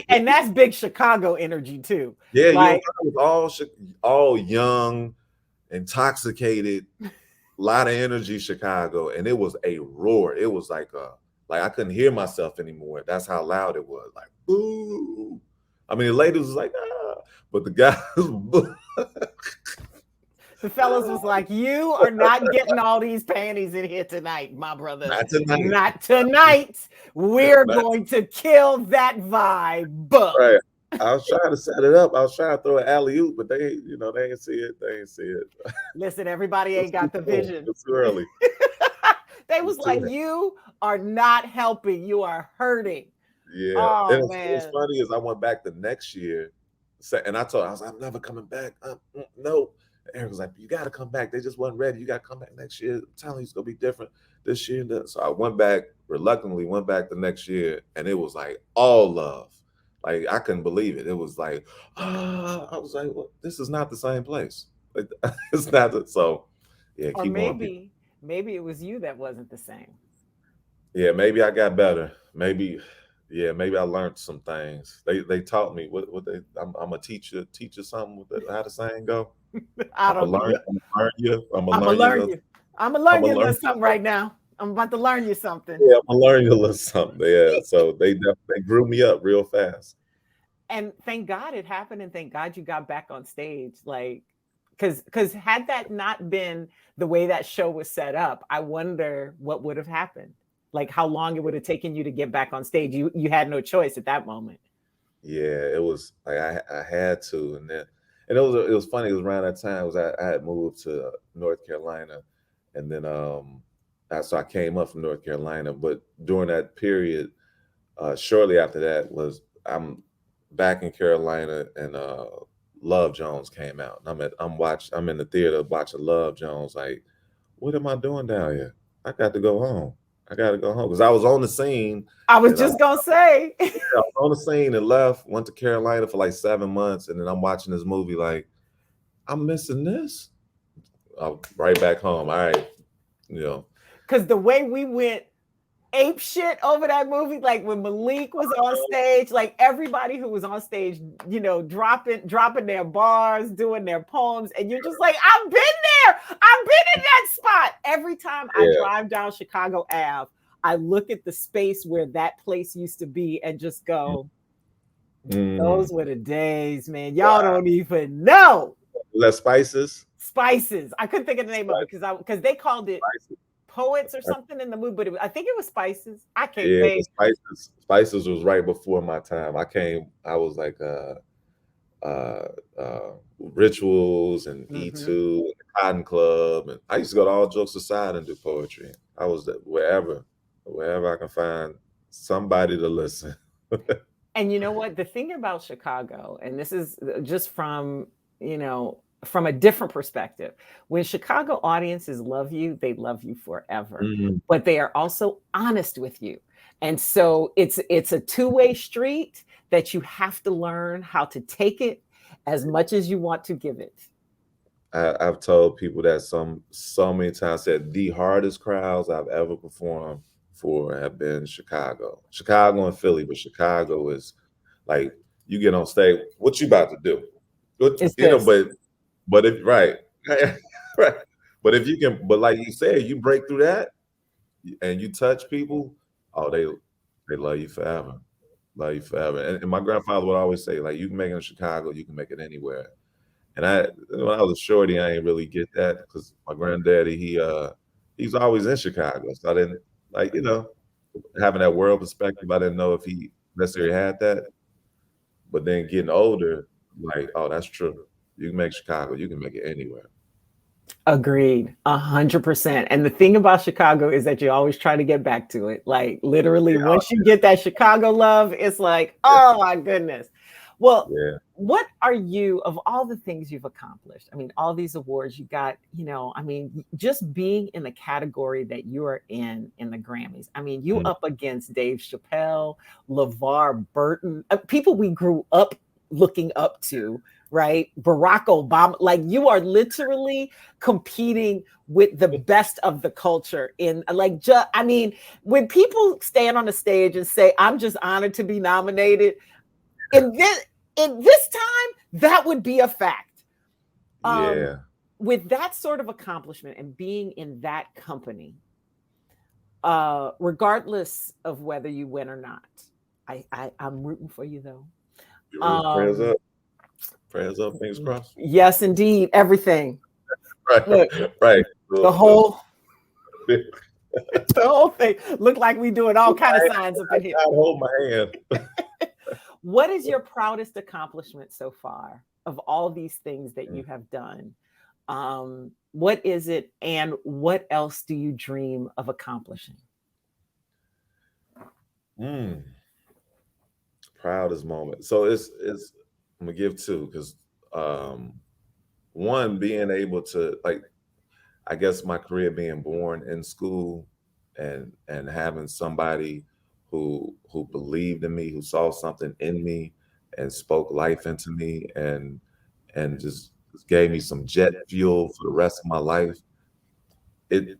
And that's big Chicago energy too. Yeah, like, it was all young, intoxicated, a lot of energy Chicago, and it was a roar. It was like I couldn't hear myself anymore. That's how loud it was. Like, boo. I mean, the ladies was like, ah, but the guys boo. The fellas was like, you are not getting all these panties in here tonight, my brother. Not tonight. Not tonight. We're going to kill that vibe. Right. I was trying to set it up. I was trying to throw an alley-oop, but they ain't see it. They ain't see it. Listen, everybody ain't got the vision. It's too early. They was like, you are not helping. You are hurting. Yeah. Oh, And man. what's funny is I went back the next year, and I was like, I'm never coming back. No. Eric was like, you got to come back. They just wasn't ready. You got to come back next year. I'm telling you, it's going to be different this year. So I reluctantly went back the next year, and it was like all love. Like, I couldn't believe it. It was like, I was like, well, this is not the same place. Like, it's not. So, yeah, Or keep going. maybe it was you that wasn't the same. Yeah, maybe I got better. Maybe I learned some things. They taught me I'm a teacher something with how the saying go. I don't know. I'm gonna learn you. I'm gonna learn you. I'm gonna learn you a little something right now. I'm about to learn you something. Yeah, I'm gonna learn you a little something. Yeah. So they grew me up real fast. And thank God it happened, and thank God you got back on stage. Like, because had that not been the way that show was set up, I wonder what would have happened. Like how long it would have taken you to get back on stage. You had no choice at that moment. Yeah, it was like I had to, and it was funny. It was around that time. I had moved to North Carolina, and then so I came up from North Carolina. But during that period, shortly after that I'm back in Carolina, and Love Jones came out. I'm in the theater watching Love Jones. Like, what am I doing down here? I got to go home. Because I was on the scene. I was just gonna say. I was on the scene and went to Carolina for like 7 months, and then I'm watching this movie like, I'm missing this. Right back home. All right, Because the way we went ape shit over that movie, like when Malik was on stage, like everybody who was on stage, dropping their bars, doing their poems, and you're just like, I've been there. I've been in that spot. Every time I drive down Chicago Ave, I look at the space where that place used to be and just go, those were the days, man. Y'all don't even know. Was that Spices? Spices. I couldn't think of the name of it because they called it Spices. Poets or something in the movie, but I think it was Spices. I can't think. Spices was right before my time. I was like Rituals and E2 and the Cotton Club, and I used to go to All Jokes Aside and do poetry. I was wherever I can find somebody to listen. And you know what? The thing about Chicago, and this is just from a different perspective, when Chicago audiences love you, they love you forever, but they are also honest with you. And so it's a two-way street that you have to learn how to take it as much as you want to give it. I've told people that so many times that the hardest crowds I've ever performed for have been Chicago and Philly, but Chicago is like, you get on stage, what you about to do? But if right. But if you can, but like you said, you break through that and you touch people, they love you forever. Love you forever. And my grandfather would always say, like, you can make it in Chicago, you can make it anywhere. And when I was a shorty, I didn't really get that because my granddaddy, he's always in Chicago. So I didn't having that world perspective. I didn't know if he necessarily had that. But then getting older, like, oh, that's true. You can make Chicago, you can make it anywhere. Agreed, 100%. And the thing about Chicago is that you always try to get back to it. Like literally, once you get that Chicago love, it's like, oh my goodness. Well, what are you, of all the things you've accomplished? I mean, all these awards you got, just being in the category that you are in the Grammys. I mean, you up against Dave Chappelle, LeVar Burton, people we grew up looking up to, right? Barack Obama, like you are literally competing with the best of the culture in when people stand on the stage and say, I'm just honored to be nominated, in this time, that would be a fact. With that sort of accomplishment and being in that company, regardless of whether you win or not, I'm rooting for you though. Prayers up, fingers crossed. Yes, indeed. Everything. Right. Look, right. The whole thing. Look like we doing all kind of signs up in here. Hold my hand. What is your proudest accomplishment so far of all these things that you have done? What is it, and what else do you dream of accomplishing? Proudest moment. So it's I'm gonna give two, because one, being able to, like, I guess my career being born in school, and having somebody who believed in me, who saw something in me and spoke life into me, and just gave me some jet fuel for the rest of my life. It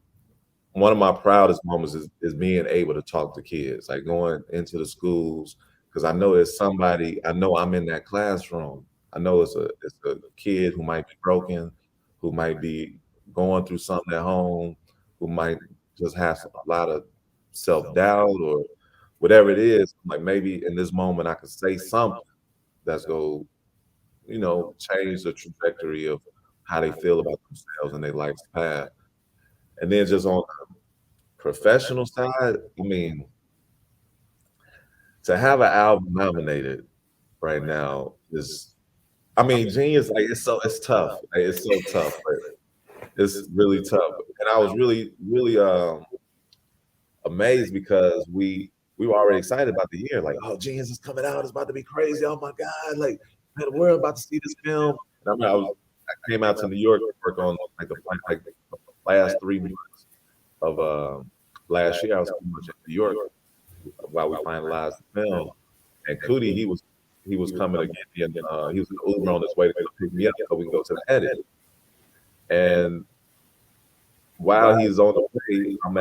One of my proudest moments is being able to talk to kids, like going into the schools, because I know there's somebody, I know I'm in that classroom. I know it's a kid who might be broken, who might be going through something at home, who might just have a lot of self-doubt or whatever it is. Like, maybe in this moment I could say something that's going to, change the trajectory of how they feel about themselves and their life's path. And then just on professional side, I mean, to have an album nominated right now is, I mean, Genius, like, it's tough. Like, it's so tough, but it's really tough. And I was really, really amazed, because we were already excited about the year. Like, oh, Genius is coming out. It's about to be crazy. Oh my God. Like, man, the world about to see this film. And I mean, I came out to New York to work on like the last 3 months of last year. I was pretty much in New York while we finalized the film. And Cootie, he was coming to get me, and he was in the Uber on his way to pick me up so we can go to the edit. And while he's on the way, I'm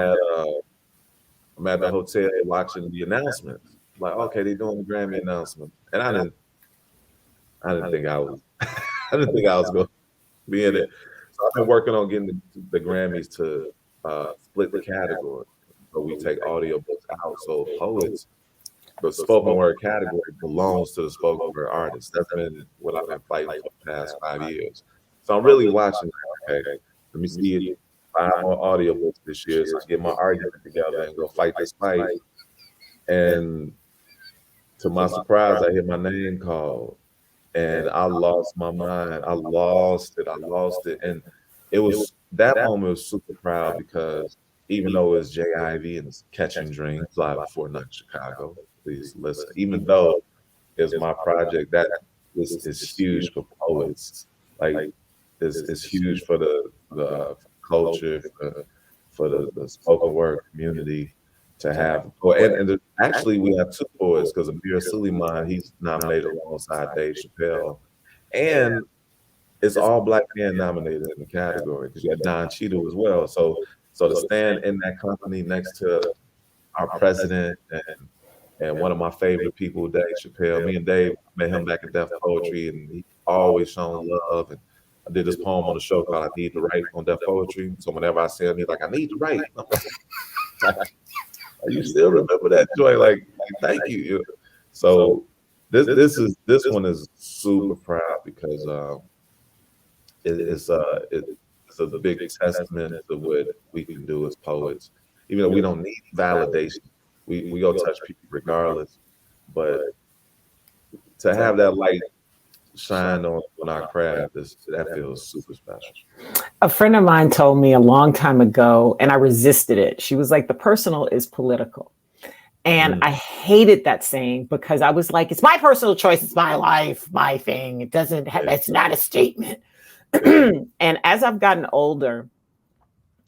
at the hotel watching the announcements. Like, okay, they're doing the Grammy announcement, and I didn't think I was I didn't think I was going to be in it. So I've been working on getting the Grammys to split the category, so we take audiobooks out, so poets. The spoken word category belongs to the spoken word artist. That's been what I've been fighting for the past 5 years. So I'm really watching, okay, let me see it, 5 more audiobooks this year, so I get my argument together and go fight this fight. And to my surprise, I hear my name called, and I lost my mind. I lost it. And it was, that moment was super proud, because even though it's JIV and it's Catching Dreams live at Fort Knox, Chicago, please listen. Even though it's my project, that is huge for poets. Like, it's huge for the culture, for the spoken word community to have. And actually, we have 2 poets, because Amir Suleiman, he's nominated alongside Dave Chappelle, and it's all Black men nominated in the category, because you had Don Cheadle as well. So to stand in that company next to our president and one of my favorite people, Dave Chappelle. Me and Dave met him back at Def Poetry, and he always shown love. And I did this poem on the show called "I Need to Write" on Def Poetry. So whenever I see him, he's like, "I need to write." Like, you still remember that joy? Like, thank you. So this one is super proud, because it's a big testament to what we can do as poets. Even though we don't need validation, we go touch people regardless. But to have that light shine on our craft, that feels super special. A friend of mine told me a long time ago, and I resisted it. She was like, the personal is political. And I hated that saying, because I was like, it's my personal choice. It's my life, my thing. It doesn't have, it's not a statement. And as I've gotten older,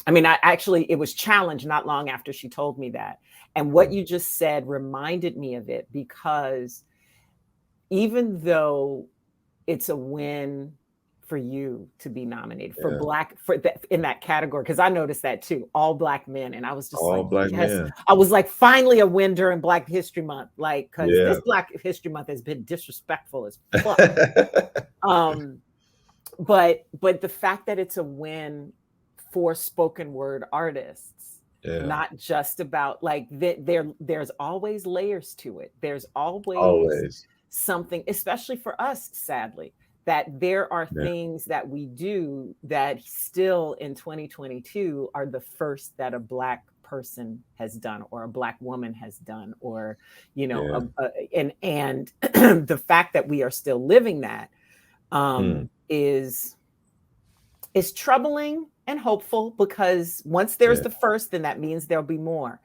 I mean, it was challenged not long after she told me that. And what you just said reminded me of it, because even though it's a win for you to be nominated for in that category, because I noticed that too, all Black men, and I was just all like, Black yes. men. I was like, finally a win during Black History Month, like, because this Black History Month has been disrespectful as fuck. But the fact that it's a win for spoken word artists, not just about, like, there's always layers to it. There's always something, especially for us, sadly, that there are things that we do that still in 2022 are the first that a Black person has done, or a Black woman has done, or, and the fact that we are still living that is It's troubling and hopeful because once there's Yeah. the first, then that means there'll be more.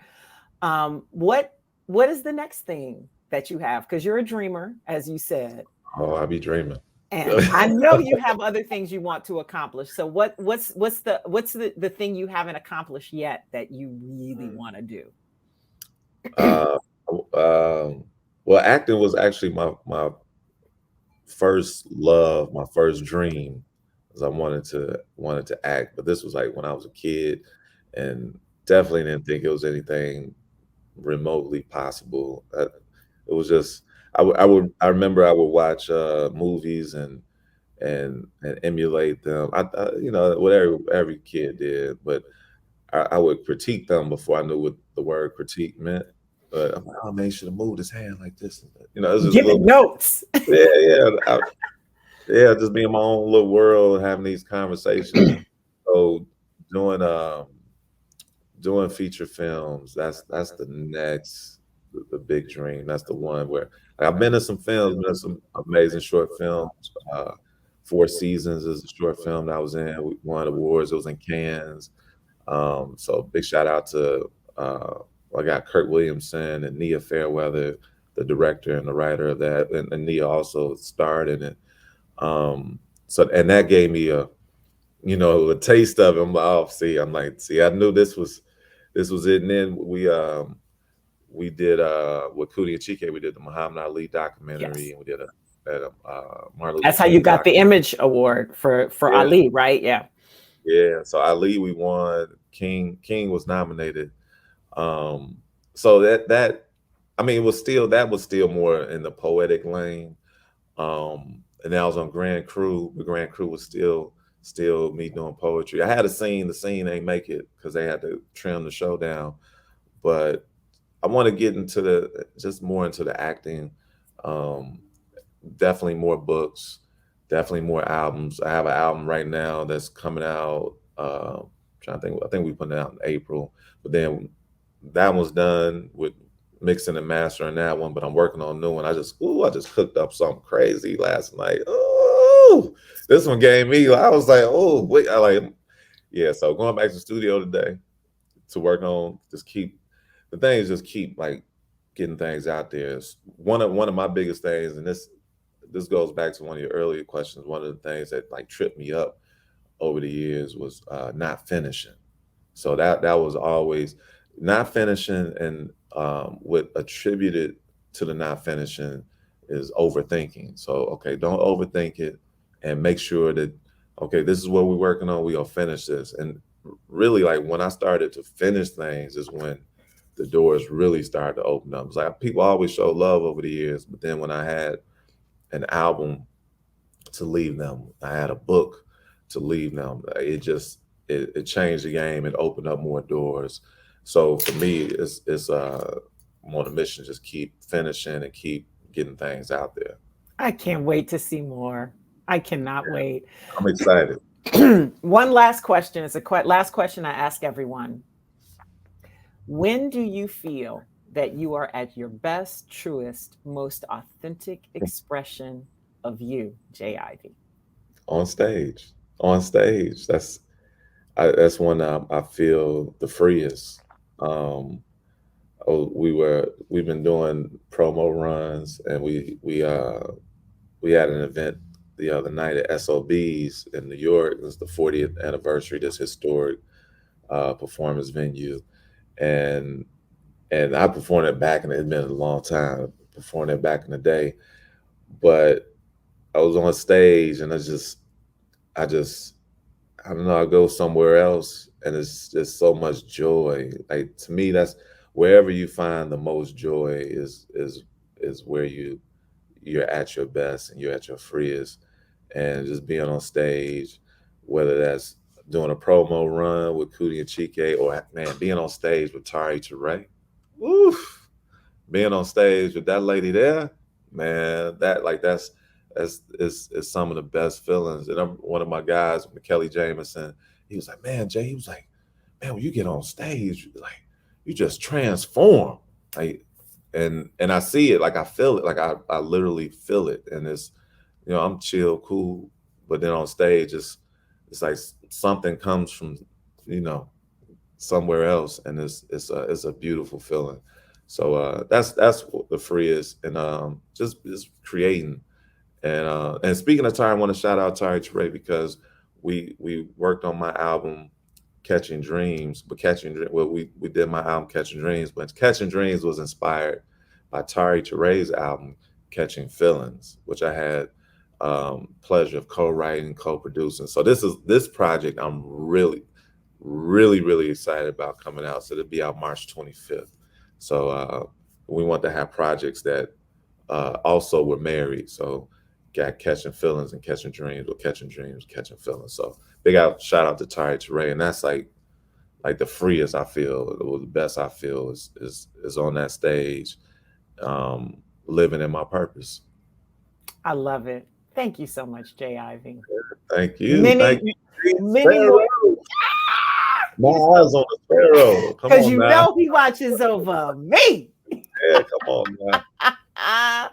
What is the next thing that you have? Because you're a dreamer, as you said, Oh, I be dreaming. and I know you have other things you want to accomplish. So what's the thing you haven't accomplished yet that you really want to do? Uh, well, acting was actually my first love, my first dream, because I wanted to act. But this was like when I was a kid, and definitely didn't think it was anything remotely possible. It was just I remember I would watch movies and emulate them. What every kid did, but I would critique them before I knew what the word critique meant. But I'm like, oh man, you should have moved his hand like this. It was just Giving little, notes. yeah, yeah, yeah, just being my own little world, having these conversations. So doing doing feature films, that's the next the big dream. That's the one where like, I've been in some films, been in some amazing short films. Four Seasons is a short film that I was in. We won awards. It was in Cannes. So big shout out to I got Kurt Williamson and Nia Fairweather, the director and the writer of that, and Nia also starred in it. So and that gave me a taste of it. I'm like, oh, see, I knew this was it. And then we did with Cootie and Chike, we did the Muhammad Ali documentary, Yes. and we did a Martin Luther That's how King you got the documentary. Image Award for Yeah, Ali, right? Yeah. yeah. So Ali, we won. King was nominated. Um, so I mean, that was still more in the poetic lane. And that was on Grand Crew. The Grand Crew was still me doing poetry. I had a scene. The scene ain't make it because they had to trim the show down. But I want to get into just more into the acting. Um, Definitely more books. Definitely more albums. I have an album right now that's coming out. Trying to think. I think we put it out in April. But then that one's done with mixing and mastering that one. But I'm working on a new one. I just cooked up something crazy last night. Oh, this one gave me. I was like, oh, wait. Yeah. So going back to the studio today to work on the thing is just keep like getting things out there. It's one of my biggest things, and this goes back to one of your earlier questions. One of the things that like tripped me up over the years was not finishing. So that was always not finishing, and what attributed to the not finishing is overthinking. So okay, don't overthink it, and make sure that okay, this is what we're working on. We gonna finish this, and really like when I started to finish things is when the doors really started to open up. It's like people always show love over the years, but then when I had an album to leave them, I had a book to leave them. It changed the game. It opened up more doors. So for me, I'm on a mission to just keep finishing and keep getting things out there. I can't wait to see more. I cannot wait. I'm excited. One last question. It's last question I ask everyone. When do you feel that you are at your best, truest, most authentic expression of you, Jay Ivy? On stage. On stage. That's when I feel the freest. Um, we've been doing promo runs, and we had an event the other night at SOB's in New York. It was the 40th anniversary, this historic performance venue, and I performed it back, and it's been a long time performing it back in the day, but I was on stage, and I just I don't know, I go somewhere else, and it's just so much joy. Like to me, that's wherever you find the most joy is where you're at your best and you're at your freest. And just being on stage, whether that's doing a promo run with Cootie and Chike, or man, being on stage with Tari Teray. Woof. Being on stage with that lady there, man, that's is some of the best feelings. And one of my guys, Kelly Jameson, he was like, man, Jay, he was like, man, when you get on stage, like you just transform. Like, and I see it, like I feel it, like I literally feel it. And I'm chill, cool, but then on stage, it's it's like something comes from, you know, somewhere else, and it's a beautiful feeling. So that's what the free is, and just creating. And speaking of Tari, I want to shout out Tari Ture, because we worked on my album Catching Dreams, but we did my album Catching Dreams, but Catching Dreams was inspired by Tari Ture's album Catching Feelings, which I had pleasure of co-writing, co-producing. So this project I'm really, really, really excited about coming out. So it'll be out March 25th. So we want to have projects that also were married. So got Catching Feelings and Catching Dreams, or Catching Dreams, Catching Feelings. So big shout out to Tari Ture, and that's like the freest I feel, or the best I feel is on that stage, living in my purpose. I love it. Thank you so much, J. Ivy. Thank you. Many Sparrow. My eyes on the Sparrow. Because you know he watches over me. Yeah, come on now.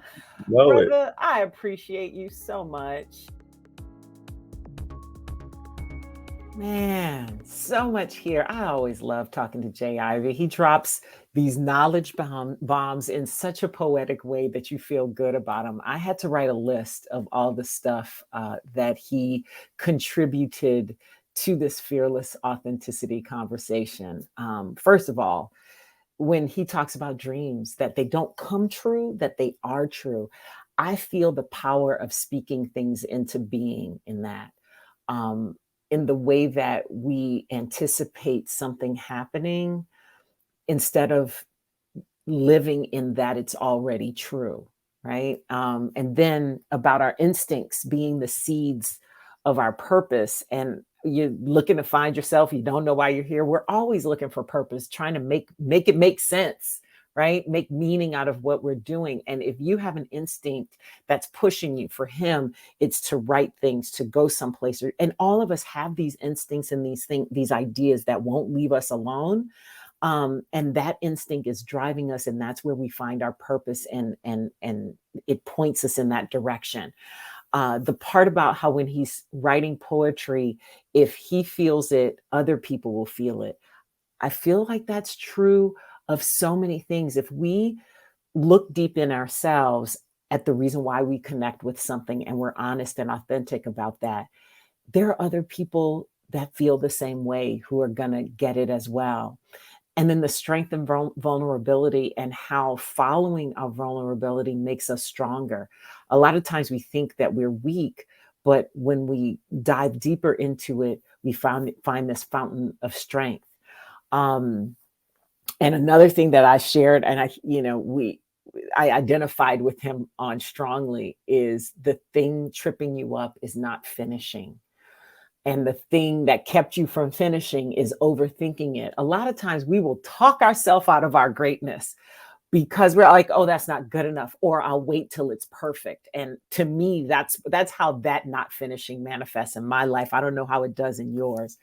Brother, I appreciate you so much. Man, so much here. I always love talking to J. Ivy. He drops these knowledge bombs in such a poetic way that you feel good about him. I had to write a list of all the stuff that he contributed to this fearless authenticity conversation. First of all, when he talks about dreams, that they don't come true, that they are true. I feel the power of speaking things into being in that. In the way that we anticipate something happening instead of living in that it's already true, right? And then about our instincts being the seeds of our purpose, and you're looking to find yourself, you don't know why you're here. We're always looking for purpose, trying to make it make sense, right? Make meaning out of what we're doing. And if you have an instinct that's pushing you, for him, it's to write things, to go someplace. And all of us have these instincts and these ideas that won't leave us alone. And that instinct is driving us, and that's where we find our purpose, and it points us in that direction. The part about how when he's writing poetry, if he feels it, other people will feel it. I feel like that's true of so many things. If we look deep in ourselves at the reason why we connect with something, and we're honest and authentic about that, there are other people that feel the same way who are going to get it as well. And then the strength and vulnerability, and how following our vulnerability makes us stronger. A lot of times we think that we're weak, but when we dive deeper into it, we find this fountain of strength. And another thing that I shared, and I identified with him on strongly, is the thing tripping you up is not finishing. And the thing that kept you from finishing is overthinking it. A lot of times we will talk ourselves out of our greatness because we're like, oh, that's not good enough, or I'll wait till it's perfect. And to me, that's how that not finishing manifests in my life. I don't know how it does in yours.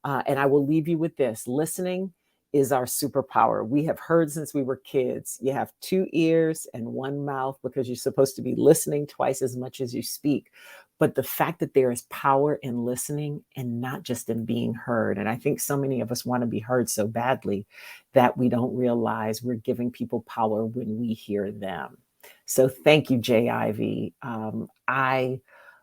And I will leave you with this. Listening is our superpower. We have heard since we were kids. You have 2 ears and 1 mouth because you're supposed to be listening twice as much as you speak. But the fact that there is power in listening and not just in being heard. And I think so many of us want to be heard so badly that we don't realize we're giving people power when we hear them. So thank you, J. Ivy. I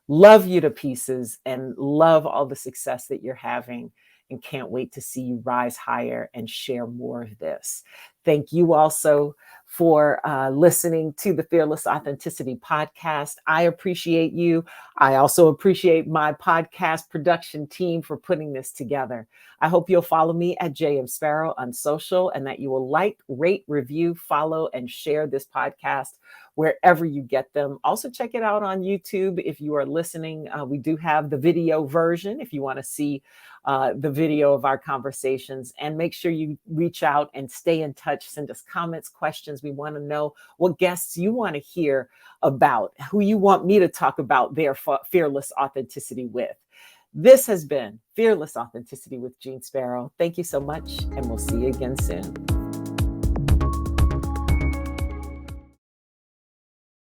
love you to pieces and love all the success that you're having, and can't wait to see you rise higher and share more of this. Thank you also for listening to the Fearless Authenticity podcast. I appreciate you. I also appreciate my podcast production team for putting this together. I hope you'll follow me at JM Sparrow on social, and that you will like, rate, review, follow, and share this podcast wherever you get them. Also check it out on YouTube if you are listening. We do have the video version if you want to see the video of our conversations, and make sure you reach out and stay in touch. Send us comments, questions. We want to know what guests you want to hear about, who you want me to talk about their fearless authenticity with. This has been Fearless Authenticity with Jeanne Sparrow. Thank you so much, and we'll see you again soon.